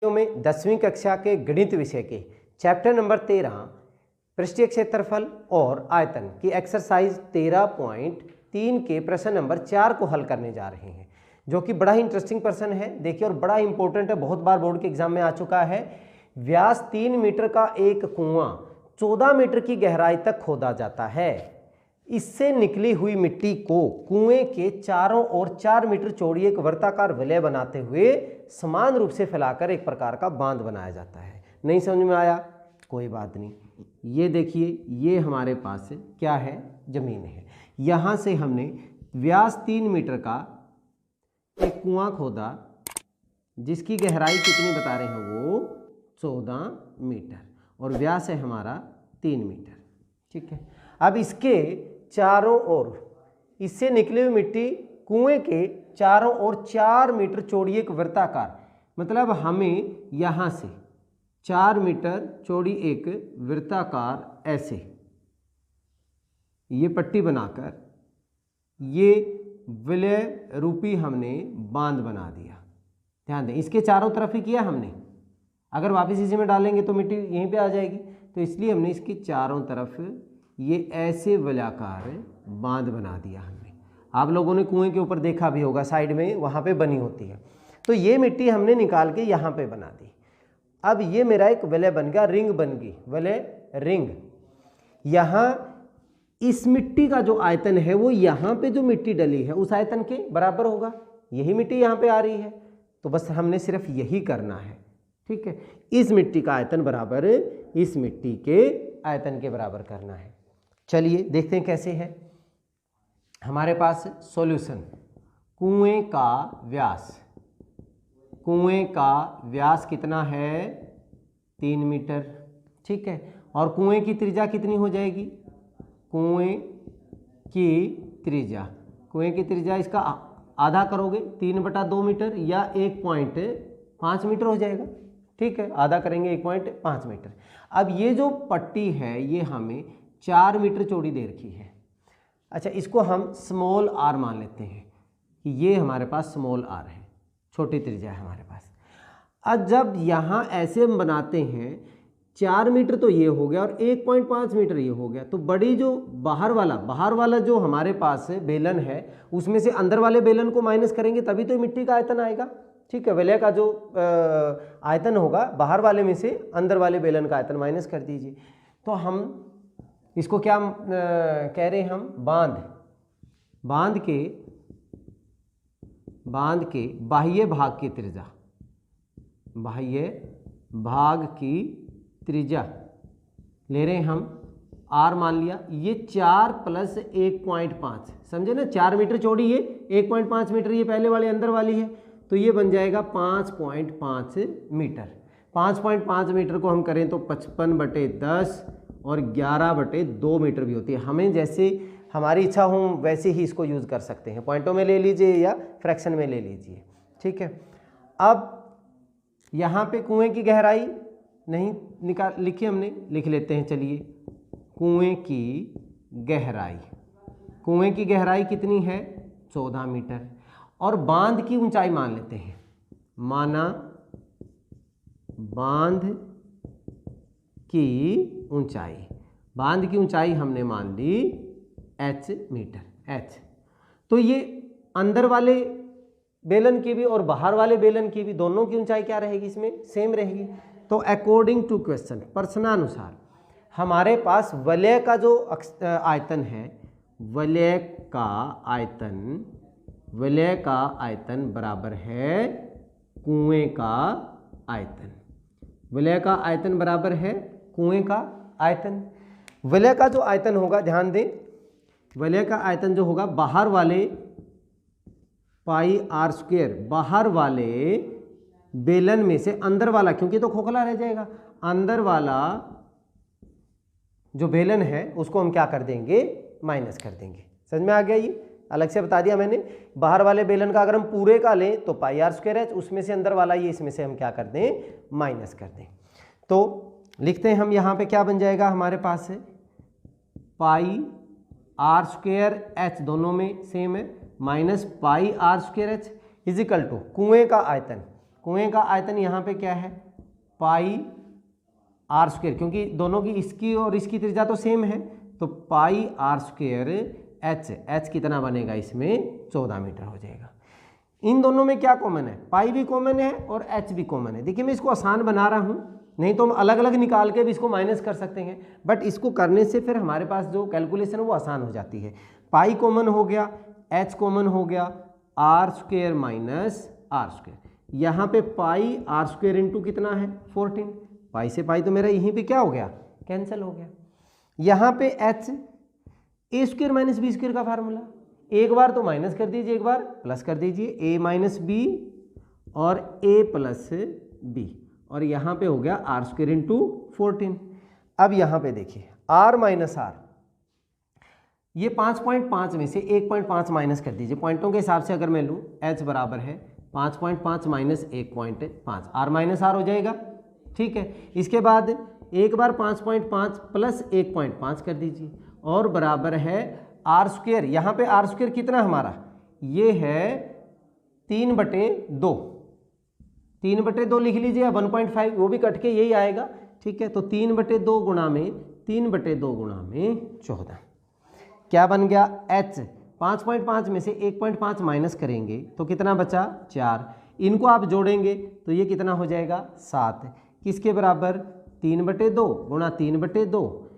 में 10वीं कक्षा के गणित विषय के चैप्टर नंबर 13 पृष्ठीय क्षेत्रफल और आयतन की एक्सरसाइज 13.3 के प्रश्न नंबर 4 को हल करने जा रहे हैं, जो कि बड़ा ही इंटरेस्टिंग प्रश्न है। देखिए, और बड़ा इंपॉर्टेंट है, बहुत बार बोर्ड के एग्जाम में आ चुका है। व्यास 3 मीटर का एक कुआं 14 मीटर की गहराई तक खोदा जाता है। इससे निकली हुई मिट्टी को कुएं के चारों ओर 4 मीटर चौड़ी एक वर्ताकार वलय बनाते हुए समान रूप से फैलाकर एक प्रकार का बांध बनाया जाता है। नहीं समझ में आया? कोई बात नहीं। ये देखिए, ये हमारे पास क्या है? जमीन है। यहां से हमने व्यास 3 मीटर का एक कुआं खोदा, जिसकी गहराई कितनी बता रहे हैं? वो 14 मीटर, और व्यास है हमारा 3 मीटर। ठीक है। अब इसके चारों ओर, इससे निकली हुई मिट्टी कुएं के चारों ओर 4 मीटर चौड़ी एक वृत्ताकार, मतलब हमें यहां से 4 मीटर चौड़ी एक वृत्ताकार ऐसे ये पट्टी बनाकर ये विलय रूपी हमने बांध बना दिया। ध्यान दें, इसके चारों तरफ ही किया हमने। अगर वापस इसी में डालेंगे तो मिट्टी यहीं पे आ जाएगी, तो इसलिए हमने इसकी चारों तरफ ये ऐसे वलयाकार बांध बना दिया हमने। आप लोगों ने कुएं के ऊपर देखा भी होगा, साइड में वहाँ पे बनी होती है। तो ये मिट्टी हमने निकाल के यहाँ पे बना दी। अब ये मेरा एक वलय बन गया, रिंग बन गई, वलय रिंग। यहाँ इस मिट्टी का जो आयतन है वो यहाँ पे जो मिट्टी डली है उस आयतन के बराबर होगा। यही मिट्टी यहाँ पे आ रही है, तो बस हमने सिर्फ यही करना है। ठीक है, इस मिट्टी का आयतन बराबर इस मिट्टी के आयतन के बराबर करना है। चलिए देखते हैं कैसे है। हमारे पास सॉल्यूशन, कुएं का व्यास, कुएं का व्यास कितना है? 3 मीटर। ठीक है, और कुएं की त्रिज्या कितनी हो जाएगी? कुएं की त्रिज्या, कुएं की त्रिज्या इसका आधा करोगे 3/2 मीटर या 1.5 मीटर हो जाएगा। ठीक है, आधा करेंगे 1.5 मीटर। अब ये जो पट्टी है ये हमें 4 मीटर चौड़ी दे रखी है। अच्छा, इसको हम स्मॉल आर मान लेते हैं कि ये हमारे पास स्मॉल आर है, छोटी त्रिज्या है हमारे पास। अब जब यहाँ ऐसे हम बनाते हैं, 4 मीटर तो ये हो गया और 1.5 मीटर ये हो गया, तो बड़ी जो बाहर वाला जो हमारे पास बेलन है उसमें से अंदर वाले बेलन को माइनस करेंगे तभी तो मिट्टी का आयतन आएगा। ठीक है, वलय का जो आयतन होगा बाहर वाले में से अंदर वाले बेलन का आयतन माइनस कर दीजिए। तो हम इसको क्या कह रहे हैं? हम बांध के बाह्य भाग की त्रिज्या, बाह्य भाग की त्रिज्या ले रहे हैं हम, आर मान लिया। ये 4 + 1.5, समझे ना? 4 मीटर चौड़ी ये, 1.5 मीटर ये पहले वाले अंदर वाली है, तो ये बन जाएगा 5.5 मीटर। 5.5 मीटर को हम करें तो 55/10 और 11/2 मीटर भी होती है। हमें जैसे हमारी इच्छा हो वैसे ही इसको यूज़ कर सकते हैं, पॉइंटों में ले लीजिए या फ्रैक्शन में ले लीजिए। ठीक है, अब यहाँ पे कुएं की गहराई नहीं लिखी हमने, लिख लेते हैं। चलिए, कुएं की गहराई कितनी है? 14 मीटर। और बांध की ऊंचाई मान लेते हैं, माना बांध की ऊंचाई हमने मान ली h मीटर, h। तो ये अंदर वाले बेलन की भी और बाहर वाले बेलन की भी, दोनों की ऊंचाई क्या रहेगी? इसमें सेम रहेगी। तो अकॉर्डिंग टू क्वेश्चन, प्रश्नानुसार हमारे पास वलय का जो आयतन है, वलय का आयतन बराबर है कुएं का आयतन। वलय का आयतन बराबर है कुएं का आयतन। वलय का जो आयतन होगा, ध्यान दें, वलय का आयतन जो होगा बाहर वाले πr², बाहर वाले बेलन में से अंदर वाला, क्योंकि तो खोखला रह जाएगा, अंदर वाला जो बेलन है उसको हम क्या कर देंगे? माइनस कर देंगे। समझ में आ गया? ये अलग से बता दिया मैंने। बाहर वाले बेलन का अगर हम पूरे का लें तो πr², उसमें से अंदर वाला ये, इसमें से हम क्या कर दें? माइनस कर दें। तो लिखते हैं हम, यहाँ पे क्या बन जाएगा हमारे पास है? πr² h दोनों में सेम है, -πr²h इज इक्वल टू कुएं का आयतन। कुएं का आयतन यहाँ पे क्या है, पाई आर स्क्वायर, क्योंकि दोनों की इसकी और इसकी त्रिज्या तो सेम है, तो पाई आर स्क्वायर एच कितना बनेगा इसमें 14 मीटर हो जाएगा। इन दोनों में क्या कॉमन है, पाई भी कॉमन है और एच भी कॉमन है। देखिए मैं इसको आसान बना रहा हूँ, नहीं तो हम अलग अलग निकाल के भी इसको माइनस कर सकते हैं, बट इसको करने से फिर हमारे पास जो कैलकुलेशन है वो आसान हो जाती है। पाई कॉमन हो गया, एच कॉमन हो गया, R square minus R square, यहाँ पे पाई आर स्क्वायर इंटू कितना है 14, पाई से पाई तो मेरा यहीं पे क्या हो गया, कैंसिल हो गया। यहाँ पे H A square minus B square का फार्मूला, एक बार तो माइनस कर दीजिए, एक बार प्लस कर दीजिए, ए माइनस बी और ए प्लस बी, और यहाँ पे हो गया आर स्क्वायर इंटू 14। अब यहाँ पे देखिए आर माइनस आर, ये 5.5 में से 1.5 माइनस कर दीजिए, पॉइंटों के हिसाब से अगर मैं लूँ एच बराबर है 5.5 माइनस 1.5, आर माइनस आर हो जाएगा, ठीक है। इसके बाद एक बार 5.5 प्लस 1.5 कर दीजिए और बराबर है आर स्क्वायर, यहाँ पे आर स्क्वायर कितना हमारा, ये है 3/2, 3/2 लिख लीजिए, 1.5 वो भी कट के यही आएगा, ठीक है। तो 3/2 गुणा में 3/2 गुणा में 14, क्या बन गया h, 5.5 में से 1.5 माइनस करेंगे तो कितना बचा 4, इनको आप जोड़ेंगे तो ये कितना हो जाएगा 7, किसके बराबर 3/2 गुणा 3/2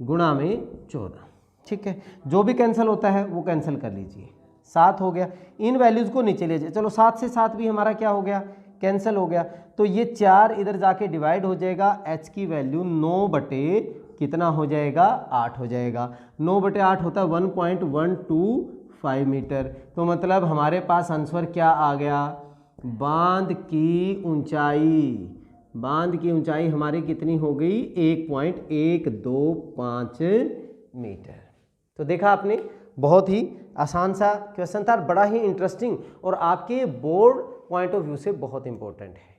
गुणा में 14, ठीक है। जो भी कैंसिल होता है वो कैंसिल कर लीजिए, 7 हो गया। इन वैल्यूज़ को नीचे ले जाए, चलो 7 से 7 भी हमारा क्या हो गया, कैंसिल हो गया, तो ये 4 इधर जाके डिवाइड हो जाएगा, h की वैल्यू 9 कितना हो जाएगा 8 हो जाएगा, 9/8 होता है 1.125 मीटर। तो मतलब हमारे पास आंसर क्या आ गया, बांध की ऊंचाई हमारी कितनी हो गई 1.125 मीटर। तो देखा आपने, बहुत ही आसान सा क्वेश्चन था, बड़ा ही इंटरेस्टिंग और आपके बोर्ड पॉइंट ऑफ व्यू से बहुत इंपॉर्टेंट है।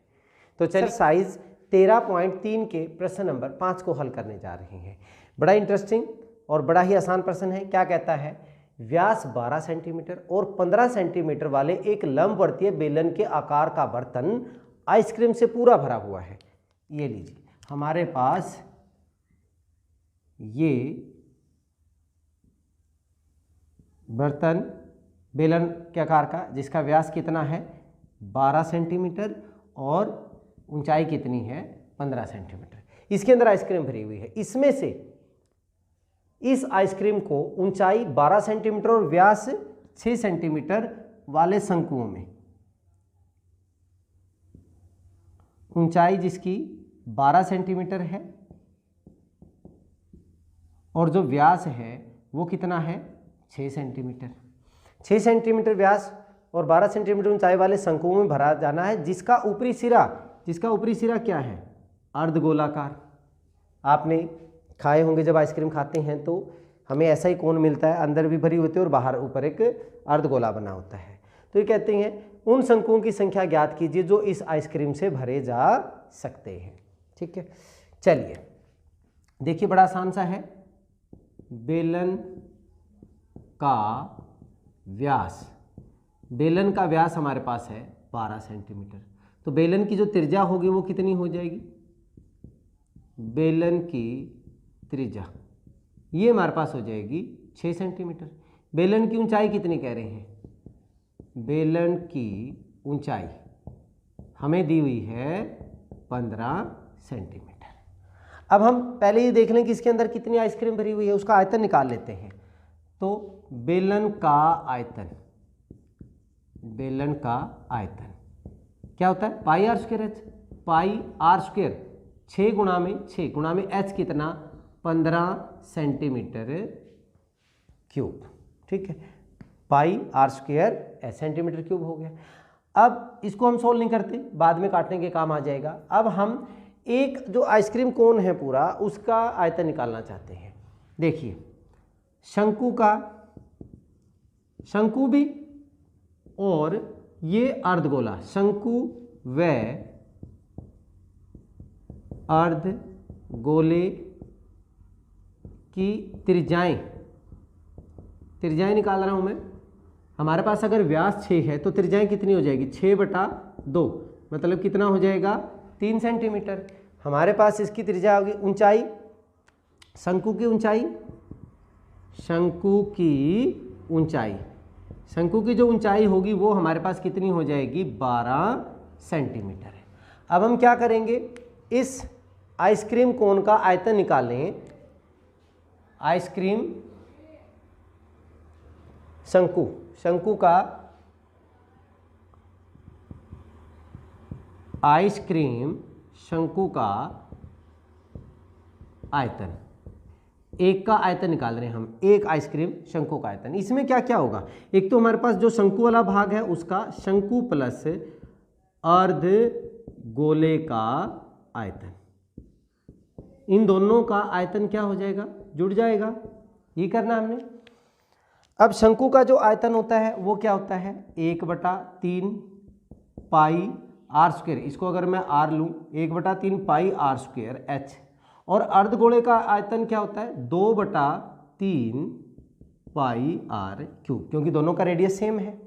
तो चलिए एक्सरसाइज 13.3 के प्रश्न नंबर 5 को हल करने जा रहे हैं। बड़ा इंटरेस्टिंग और बड़ा ही आसान प्रश्न है। क्या कहता है, व्यास 12 सेंटीमीटर और 15 सेंटीमीटर वाले एक लंबवर्तीय बेलन के आकार का बर्तन आइसक्रीम से पूरा भरा हुआ है। ये लीजिए, हमारे पास ये बर्तन बेलन के आकार का, जिसका व्यास कितना है 12 सेंटीमीटर और ऊंचाई कितनी है 15 सेंटीमीटर, इसके अंदर आइसक्रीम भरी हुई है। इसमें से इस आइसक्रीम को ऊंचाई 12 सेंटीमीटर और व्यास 6 सेंटीमीटर वाले शंकुओं में, ऊंचाई जिसकी 12 सेंटीमीटर है और जो व्यास है वो कितना है 6 सेंटीमीटर, 6 सेंटीमीटर व्यास और 12 सेंटीमीटर ऊंचाई वाले शंकुओं में भरा जाना है, जिसका ऊपरी सिरा क्या है अर्धगोलाकार। आपने खाए होंगे जब आइसक्रीम खाते हैं तो हमें ऐसा ही कोन मिलता है, अंदर भी भरी होती है और बाहर ऊपर एक अर्धगोला बना होता है। तो ये कहते हैं उन शंकुओं की संख्या ज्ञात कीजिए जो इस आइसक्रीम से भरे जा सकते हैं, ठीक है। चलिए देखिए, बड़ा आसान सा है। बेलन का व्यास हमारे पास है 12 सेंटीमीटर, तो बेलन की जो त्रिज्या होगी वो कितनी हो जाएगी, बेलन की त्रिज्या ये हमारे पास हो जाएगी 6 सेंटीमीटर। बेलन की ऊंचाई कितनी कह रहे हैं, बेलन की ऊंचाई हमें दी हुई है 15 सेंटीमीटर। अब हम पहले ये देख लें कि इसके अंदर कितनी आइसक्रीम भरी हुई है, उसका आयतन निकाल लेते हैं। तो बेलन का आयतन क्या होता है, pi r square h, pi r square 6 गुणा में एच कितना 15 सेंटीमीटर क्यूब, ठीक है। Pi r square h centimetre cube हो गया। अब इसको हम सोल्व नहीं करते, बाद में काटने के काम आ जाएगा। अब हम एक जो आइसक्रीम कोन है पूरा, उसका आयतन निकालना चाहते हैं। देखिए, शंकु भी और ये अर्धगोला, शंकु व अर्धगोले की त्रिज्याएं निकाल रहा हूं मैं। हमारे पास अगर व्यास 6 है तो त्रिज्याएं कितनी हो जाएगी 6/2, मतलब कितना हो जाएगा 3 सेंटीमीटर। हमारे पास इसकी त्रिज्या होगी, ऊंचाई, शंकु की ऊंचाई, शंकु की ऊंचाई, शंकु की जो ऊंचाई होगी वो हमारे पास कितनी हो जाएगी 12 सेंटीमीटर है। अब हम क्या करेंगे, इस आइसक्रीम कोन का आयतन निकालें। आइसक्रीम शंकु, शंकु का आइसक्रीम शंकु का आयतन, एक का आयतन निकाल रहे हैं हम, एक आइसक्रीम शंकु का आयतन। इसमें क्या क्या होगा, एक तो हमारे पास जो शंकु वाला भाग है उसका शंकु प्लस अर्ध गोले का आयतन, इन दोनों का आयतन क्या हो जाएगा, जुड़ जाएगा। ये करना हमने। अब शंकु का जो आयतन होता है वो क्या होता है 1/3 पाई आर स्क्वायर, इसको अगर मैं आर लूँ 1/3 पाई आर स्क्वायर एच। और अर्धगोले का आयतन क्या होता है 2/3 पाई आर क्यूब, क्योंकि दोनों का रेडियस सेम है।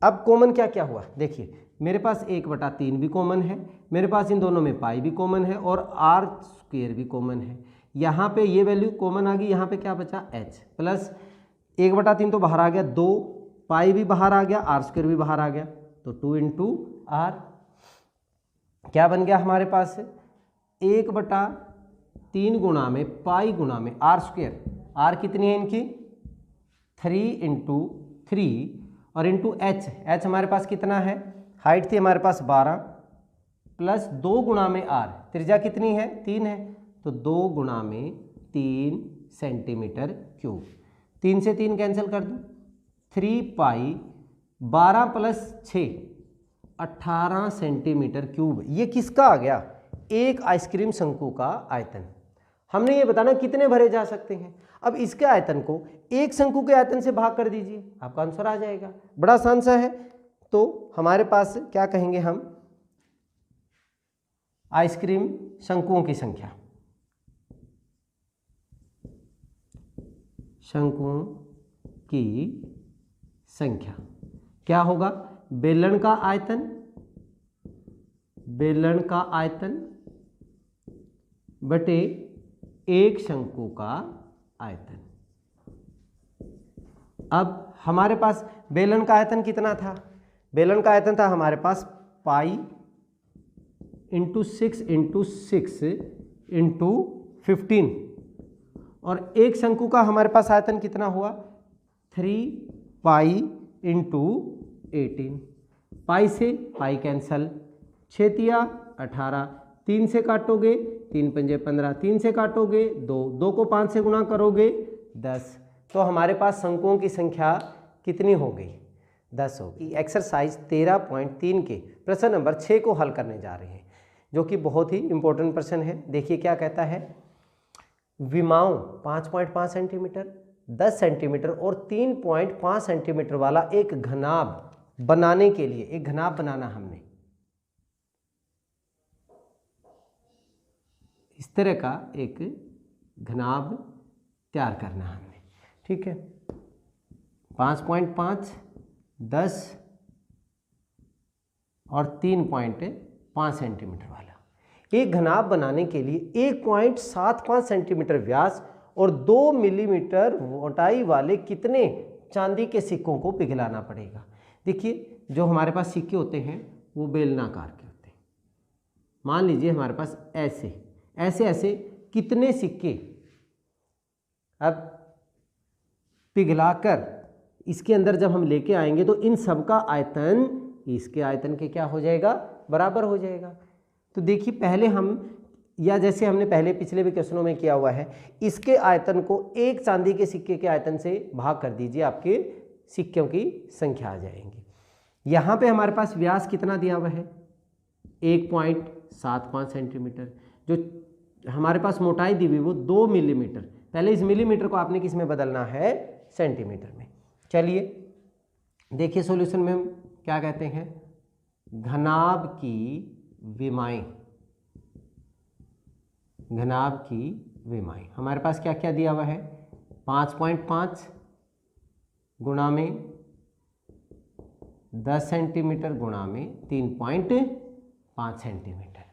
अब कॉमन क्या क्या हुआ, देखिए मेरे पास 1/3 भी कॉमन है, मेरे पास इन दोनों में पाई भी कॉमन है और आर स्क्वायर भी कॉमन है। यहाँ पे ये वैल्यू कॉमन आ गई, यहाँ पे क्या बचा एच प्लस 1/3 तो बाहर आ गया, 2 पाई भी बाहर आ गया, आर स्क्वायर भी बाहर आ गया, तो 2 इंटू आर क्या बन गया हमारे पास 1/3 गुणा में पाई गुणा में आर स्क्वायर, आर कितनी है इनकी 3 इंटू 3 और इंटू एच, एच हमारे पास कितना है, हाइट थी हमारे पास 12 प्लस 2 गुणा में आर, त्रिज्या कितनी है 3 है, तो 2 गुणा में 3 सेंटीमीटर क्यूब। 3 से 3 कैंसिल कर दो, 3 पाई 12 प्लस 6 18 सेंटीमीटर क्यूब। ये किसका आ गया, एक आइसक्रीम शंकु का आयतन। हमने ये बताना कितने भरे जा सकते हैं। अब इसके आयतन को एक शंकु के आयतन से भाग कर दीजिए, आपका आंसर आ जाएगा। बड़ा आसान सा है। तो हमारे पास क्या कहेंगे हम, आइसक्रीम शंकुओं की संख्या, शंकुओं की संख्या क्या होगा, बेलन का आयतन, बेलन का आयतन बटे एक शंकु का आयतन। अब हमारे पास बेलन का आयतन कितना था, बेलन का आयतन था हमारे पास पाई इंटू 6 इंटू 6 इंटू 15 और एक शंकु का हमारे पास आयतन कितना हुआ 3 पाई इंटू 18। पाई से पाई कैंसल, 6 तिया 18, 3 से काटोगे 3 पंजे 15, 3 से काटोगे 2, 2 को 5 से गुणा करोगे 10। तो हमारे पास शंकुओं की संख्या कितनी हो गई 10 होगी। एक्सरसाइज 13.3 के प्रश्न नंबर 6 को हल करने जा रहे हैं, जो कि बहुत ही इंपॉर्टेंट प्रश्न है। देखिए क्या कहता है, विमाओं 5.5 सेंटीमीटर, 10 सेंटीमीटर और 3.5 सेंटीमीटर वाला एक घनाभ बनाने के लिए, एक घनाभ बनाना हमने, इस तरह का एक घनाभ तैयार करना हमने, ठीक है। 5.5, 10 और 3.5 सेंटीमीटर वाला एक घनाभ बनाने के लिए 1.75 सेंटीमीटर व्यास और 2 मिलीमीटर मोटाई वाले कितने चांदी के सिक्कों को पिघलाना पड़ेगा। देखिए जो हमारे पास सिक्के होते हैं वो बेलनाकार के होते हैं। मान लीजिए हमारे पास ऐसे ऐसे ऐसे कितने सिक्के अब पिघलाकर इसके अंदर जब हम लेके आएंगे तो इन सब का आयतन इसके आयतन के क्या हो जाएगा, बराबर हो जाएगा। तो देखिए पहले हम, या जैसे हमने पहले पिछले भी क्वेश्चनों में किया हुआ है, इसके आयतन को एक चांदी के सिक्के के आयतन से भाग कर दीजिए, आपके सिक्कों की संख्या आ जाएंगी। यहाँ पे हमारे पास व्यास कितना दिया हुआ है 1.75 सेंटीमीटर, जो हमारे पास मोटाई दी हुई वो 2 मिलीमीटर। पहले इस मिलीमीटर को आपने किस में बदलना है, सेंटीमीटर में। चलिए देखिए सॉल्यूशन में हम क्या कहते हैं, घनाभ की विमाएं, घनाभ की विमाएं हमारे पास क्या क्या दिया हुआ है 5.5 गुणा में 10 सेंटीमीटर गुणा में 3.5 5 सेंटीमीटर।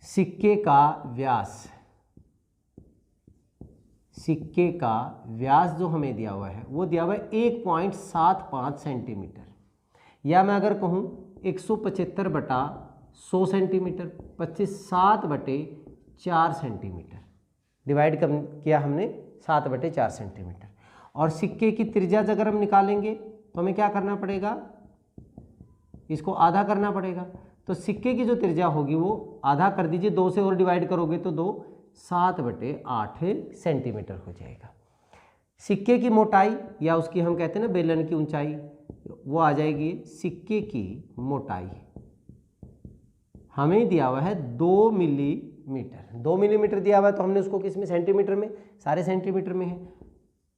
सिक्के का व्यास, सिक्के का व्यास जो हमें दिया हुआ है वो दिया हुआ है 1.75 सेंटीमीटर, या मैं अगर कहूँ 175/100 सेंटीमीटर, 7/4 सेंटीमीटर डिवाइड किया हमने 7/4 सेंटीमीटर। और सिक्के की त्रिज्या अगर हम निकालेंगे तो हमें क्या करना पड़ेगा, इसको आधा करना पड़ेगा। तो सिक्के की जो त्रिज्या होगी वो आधा कर दीजिए, 2 से और डिवाइड करोगे तो 2 7/8 सेंटीमीटर हो जाएगा। सिक्के की मोटाई या उसकी हम कहते हैं ना बेलन की ऊंचाई, वो आ जाएगी, सिक्के की मोटाई हमें दिया हुआ है 2 मिलीमीटर। 2 मिलीमीटर दिया हुआ है तो हमने उसको किस में, सेंटीमीटर में, सारे सेंटीमीटर में है।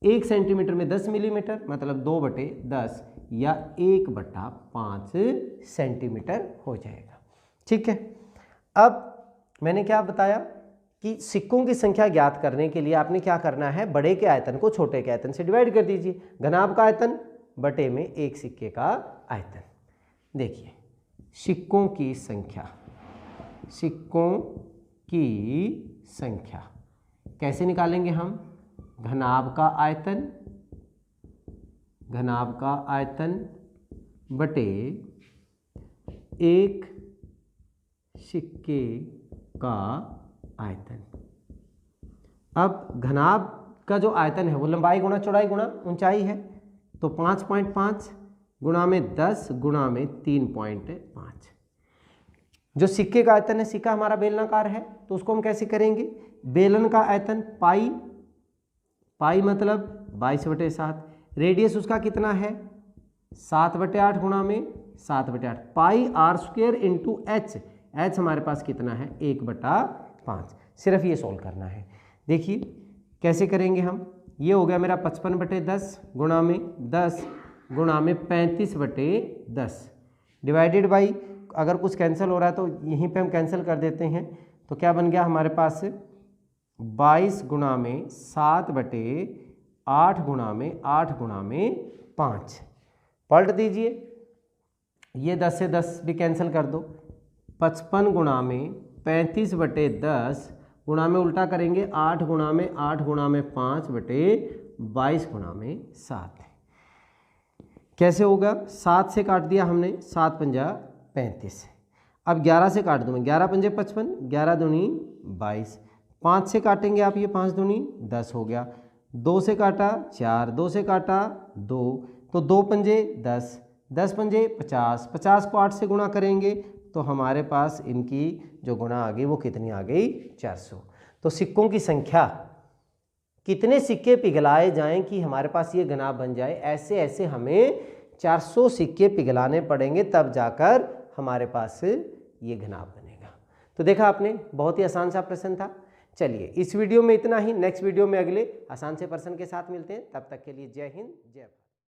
1 सेंटीमीटर में 10 मिलीमीटर, मतलब 2/10 या 1/5 सेंटीमीटर हो जाएगा। ठीक है। अब मैंने क्या बताया कि सिक्कों की संख्या ज्ञात करने के लिए आपने क्या करना है, बड़े के आयतन को छोटे के आयतन से डिवाइड कर दीजिए। घनाभ का आयतन बटे में एक सिक्के का आयतन। देखिए सिक्कों की संख्या, सिक्कों की संख्या कैसे निकालेंगे हम, घनाभ का आयतन, घनाभ का आयतन बटे एक सिक्के का आयतन। अब घनाभ का जो आयतन है वो लंबाई गुणा चौड़ाई गुणा ऊंचाई है, तो 5.5 गुणा में 10 गुणा में 3.5। जो सिक्के का आयतन है, सिक्का हमारा बेलनाकार है तो उसको हम कैसे करेंगे, बेलन का आयतन पाई, पाई मतलब 22/7, रेडियस उसका कितना है 7/8 गुणा में 7/8, पाई r² इंटू h, h हमारे पास कितना है 1/5। सिर्फ ये सोल्व करना है। देखिए कैसे करेंगे हम, ये हो गया मेरा 55/10 गुणा में 10 गुणा में 35/10 डिवाइडेड बाई, अगर कुछ कैंसिल हो रहा है तो यहीं पे हम कैंसिल कर देते हैं, तो क्या बन गया हमारे पास 22 गुणा में 7/8 गुणा में 8 गुणा में 5। पलट दीजिए, ये 10 से 10 भी कैंसिल कर दो, 55 गुणा में 35/10 गुणा में उल्टा करेंगे 8 गुणा में 8 गुणा में 5/22 गुणा में 7। कैसे होगा, 7 से काट दिया हमने, 7 पंजा 35। अब 11 से काट दूँ मैं, 11 पंजे 55, 11 दूनी 22। 5 से काटेंगे आप, ये 5 दूनी 10 हो गया। 2 से काटा 4, 2 से काटा 2, तो 2 पंजे 10, 10 पंजे 50, 50 को 8 से गुणा करेंगे तो हमारे पास इनकी जो गुणा आ गई वो कितनी आ गई 400। तो सिक्कों की संख्या, कितने सिक्के पिघलाए जाएं कि हमारे पास ये घनाभ बन जाए, ऐसे ऐसे हमें 400 सिक्के पिघलाने पड़ेंगे तब जाकर हमारे पास ये घनाभ बनेगा। तो देखा आपने, बहुत ही आसान सा प्रश्न था। चलिए इस वीडियो में इतना ही, नेक्स्ट वीडियो में अगले आसान से प्रश्न के साथ मिलते हैं, तब तक के लिए जय हिंद जय भारत।